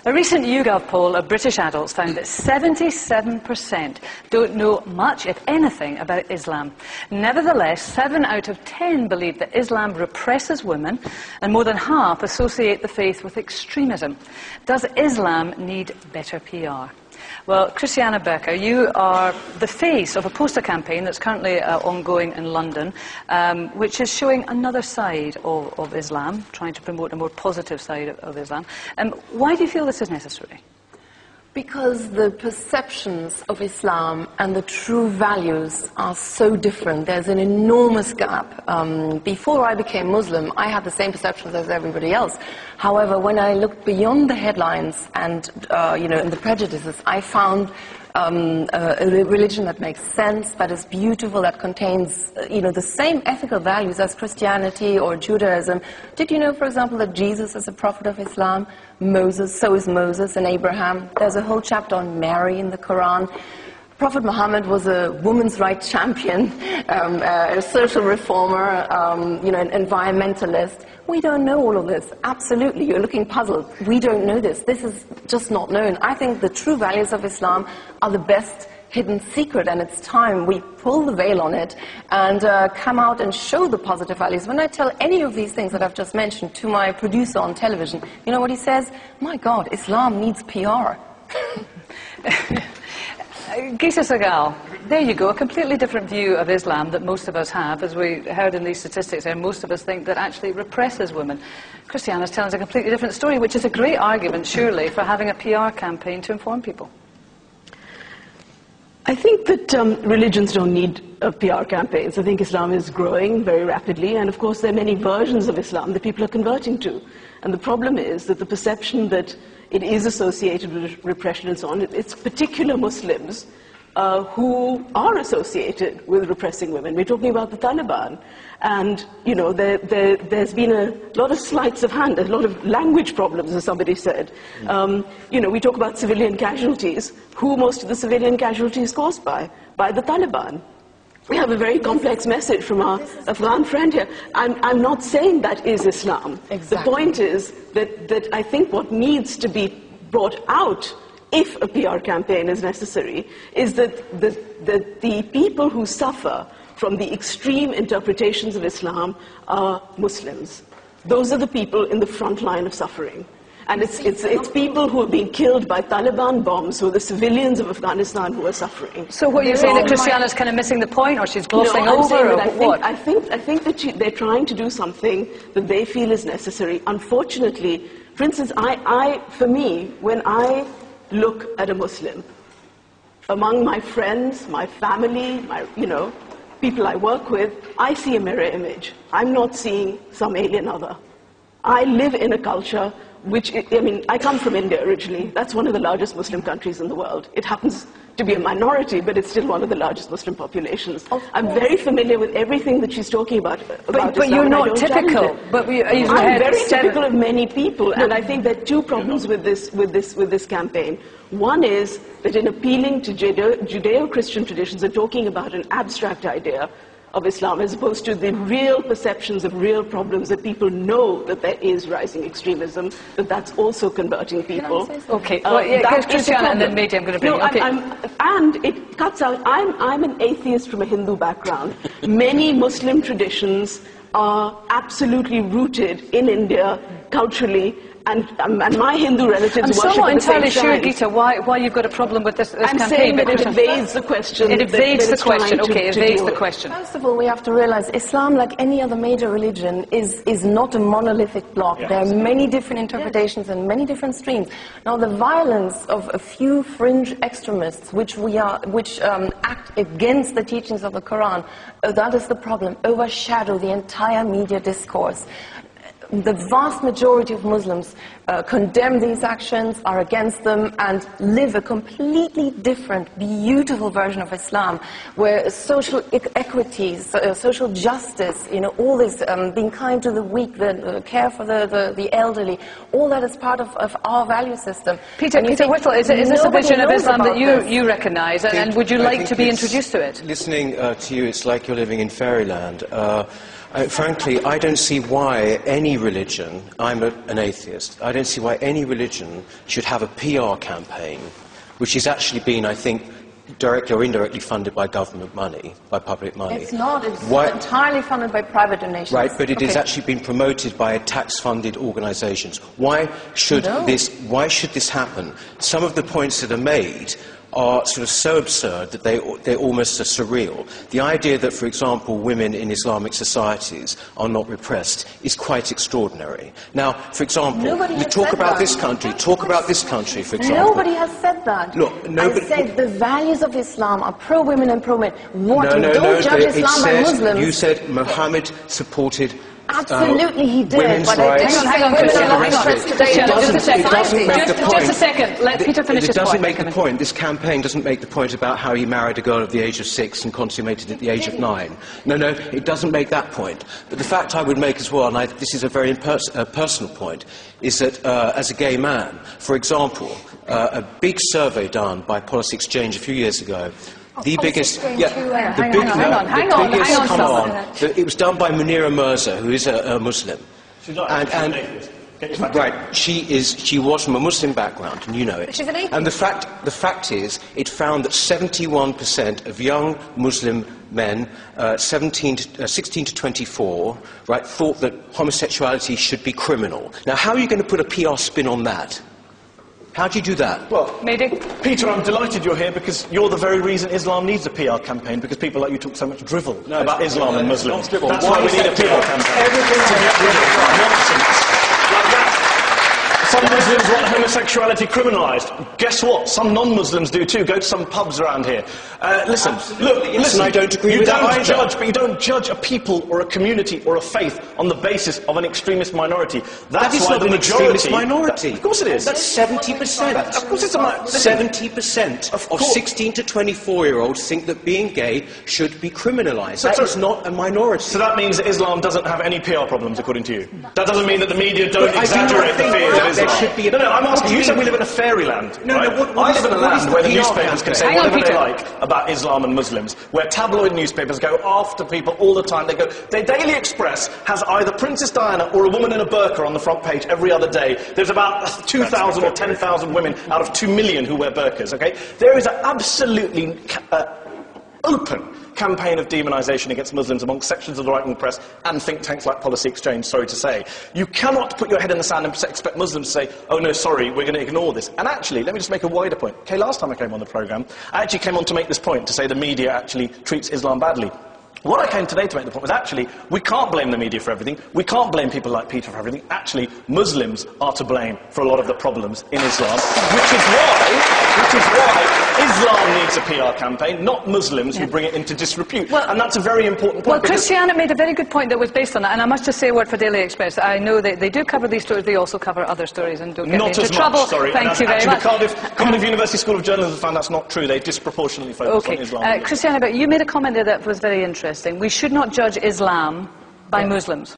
A recent YouGov poll of British adults found that 77% don't know much, if anything, about Islam. Nevertheless, 7 out of 10 believe that Islam represses women, and more than half associate the faith with extremism. Does Islam need better PR? Well, Kristiane, you are the face of a poster campaign that's currently ongoing in London, which is showing another side of Islam, trying to promote a more positive side of Islam. Why do you feel this is necessary? Because the perceptions of Islam and the true values are so different. There's an enormous gap. Before I became Muslim, I had the same perceptions as everybody else. However, when I looked beyond the headlines and, and the prejudices, I found a religion that makes sense, that is beautiful, that contains, the same ethical values as Christianity or Judaism. Did you know, for example, that Jesus is a prophet of Islam? So is Moses and Abraham. There's a whole chapter on Mary in the Quran. Prophet Muhammad was a women's rights champion, a social reformer, an environmentalist. We don't know all of this. Absolutely, you're looking puzzled. We don't know this. This is just not known. I think the true values of Islam are the best hidden secret, and it's time we pull the veil on it and come out and show the positive values. When I tell any of these things that I've just mentioned to my producer on television, you know what he says? My God, Islam needs PR. Gita Sagal, there you go, a completely different view of Islam that most of us have. As we heard in these statistics, and most of us think that actually represses women. Kristiane is telling us a completely different story, which is a great argument, surely, for having a PR campaign to inform people. I think that religions don't need PR campaigns. I think Islam is growing very rapidly, and of course there are many versions of Islam that people are converting to. And the problem is that the perception that it is associated with repression and so on, it's particular Muslims who are associated with repressing women. We're talking about the Taliban, and there's been a lot of sleights of hand, a lot of language problems, as somebody said. We talk about civilian casualties. Who most of the civilian casualties caused by? By the Taliban. We have a very complex message from our Afghan friend here. I'm not saying that is Islam. Exactly. The point is that I think what needs to be brought out, if a PR campaign is necessary, is that the people who suffer from the extreme interpretations of Islam are Muslims. Those are the people in the front line of suffering. And it's people who are being killed by Taliban bombs, who are the civilians of Afghanistan who are suffering. So what you're saying, that Kristiane is kind of missing the point, or she's glossing over, or what? I think that they're trying to do something that they feel is necessary. Unfortunately, for instance, for me, when I look at a Muslim, among my friends, my family, people I work with, I see a mirror image. I'm not seeing some alien other. I live in a culture I come from India originally. That's one of the largest Muslim countries in the world. It happens to be a minority, but it's still one of the largest Muslim populations. I'm very familiar with everything that she's talking about but Islam, you're not typical. I'm very typical of many people, and I think there are two problems with this campaign. One is that in appealing to Judeo-Christian traditions and talking about an abstract idea of Islam, as opposed to the real perceptions of real problems that people know that there is rising extremism, that's also converting people. Okay, Kristiane, and then maybe I'm going to bring and it cuts out. I'm an atheist from a Hindu background. Many Muslim traditions are absolutely rooted in India culturally. And my Hindu relatives worship at the same time. I'm somewhat entirely sure, Gita, why you've got a problem with this campaign. I'm saying that it evades the question. It evades the question. Okay, it evades the question. First of all, we have to realize Islam, like any other major religion, is not a monolithic block. Yes. There are many different interpretations and many different streams. Now, the violence of a few fringe extremists, which act against the teachings of the Quran, that is the problem. Overshadow the entire media discourse. The vast majority of Muslims condemn these actions, are against them, and live a completely different, beautiful version of Islam, where social equities, social justice, all this, being kind to the weak, the care for the elderly, all that is part of our value system. Peter Whittle, is this a vision of Islam that you recognise, and would you like to be introduced to it? Listening to you, it's like you're living in fairyland. Frankly, I don't see why any religion, I'm an atheist, I don't see why any religion should have a PR campaign, which has actually been, I think, directly or indirectly funded by government money, by public money. It's not. It's entirely funded by private donations. Right, but it has actually been promoted by tax-funded organisations. Why should this happen? Some of the points that are made are sort of so absurd that they're almost surreal. The idea that, for example, women in Islamic societies are not repressed is quite extraordinary. Now, for example, talk about this country, for example. Nobody has said that. Look, I said the values of Islam are pro-women and pro-men. Don't judge Islam by Muslims. You said Muhammad supported absolutely he did, women's but rights. hang on. Just a second. Let Peter finish his point. It doesn't make the point. This campaign doesn't make the point about how he married a girl at the age of 6 and consummated at the age of 9. No, it doesn't make that point. But the fact I would make as well, and this is a very personal point, is that as a gay man, for example, a big survey done by Policy Exchange a few years ago, the biggest, hang on, it was done by Munira Mirza, who is a Muslim. She's not an atheist. Right, she was from a Muslim background, and you know it. She's an atheist. And the fact is, it found that 71% of young Muslim men, 16 to 24, right, thought that homosexuality should be criminal. Now, how are you going to put a PR spin on that? How do you do that? Well, Mayday? Peter, I'm delighted you're here because you're the very reason Islam needs a PR campaign, because people like you talk so much drivel about Islam and Muslims. That's why we need a PR campaign. Everything to get rid of nonsense like that. Some Muslims want homosexuality criminalised. Guess what? Some non-Muslims do too. Go to some pubs around here. Listen, I don't agree with that either. But you don't judge a people or a community or a faith on the basis of an extremist minority. That's why the majority... extremist minority. Of course it is. That's 70%. Of course it's a 70% of 16 to 24-year-olds think that being gay should be criminalised. That is not a minority. So that means that Islam doesn't have any PR problems, according to you? That doesn't mean that the media don't exaggerate the fears of Islam? No, I'm asking you. You said we live in a fairyland. I live in a land where the newspapers can say whatever they like about Islam and Muslims, where tabloid newspapers go after people all the time. Their Daily Express has either Princess Diana or a woman in a burqa on the front page every other day. There's about 2,000 or 10,000 women out of 2 million who wear burqas, okay? There is an absolutely open campaign of demonisation against Muslims amongst sections of the right-wing press and think tanks like Policy Exchange, sorry to say. You cannot put your head in the sand and expect Muslims to say, oh no, sorry, we're going to ignore this. And actually, let me just make a wider point. Okay, last time I came on the programme, I actually came on to make this point, to say the media actually treats Islam badly. What I came today to make the point was actually, we can't blame the media for everything. We can't blame people like Peter for everything. Actually, Muslims are to blame for a lot of the problems in Islam, which is why Islam needs a PR campaign, not Muslims who bring it into disrepute. And that's a very important point. Well, Kristiane made a very good point that was based on that, and I must just say a word for Daily Express. I know that they do cover these stories, they also cover other stories, and don't get me into trouble. Not as much, sorry. Thank you very much. Cardiff University School of Journalism found that's not true. They disproportionately focus on Islam. Kristiane, but you made a comment there that was very interesting. We should not judge Islam by Muslims.